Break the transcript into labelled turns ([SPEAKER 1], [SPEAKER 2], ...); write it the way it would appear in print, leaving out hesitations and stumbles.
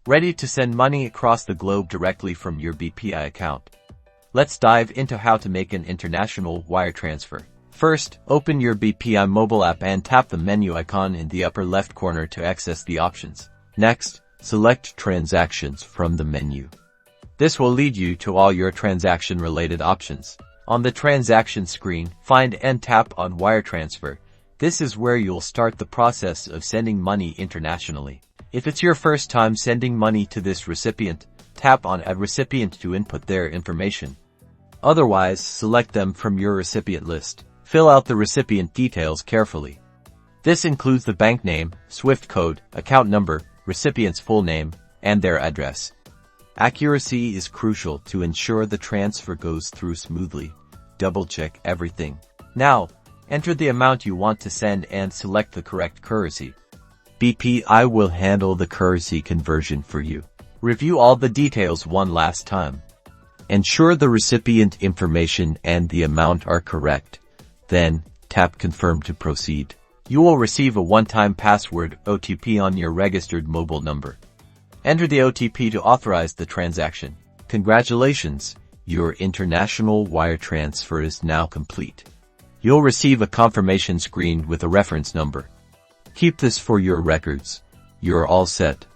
[SPEAKER 1] Ready to send money across the globe directly from your BPI account. Let's dive into how to make an international wire transfer. First, open your BPI Mobile App and tap the menu icon in the upper left corner to access the options. Next, select Transactions from the menu. This will lead you to all your transaction-related options. On the transaction screen, find and tap on Wire Transfer. This is where you'll start the process of sending money internationally. If it's your first time sending money to this recipient, tap on Add Recipient to input their information. Otherwise, select them from your recipient list. Fill out the recipient details carefully. This includes the bank name, SWIFT code, account number, recipient's full name, and their address. Accuracy is crucial to ensure the transfer goes through smoothly. Double-check everything. Now, enter the amount you want to send and select the correct currency. BPI will handle the currency conversion for you. Review all the details one last time. Ensure the recipient information and the amount are correct. Then, tap Confirm to proceed. You will receive a one-time password (OTP) on your registered mobile number. Enter the OTP to authorize the transaction. Congratulations! Your international wire transfer is now complete. You'll receive a confirmation screen with a reference number. Keep this for your records. You're all set.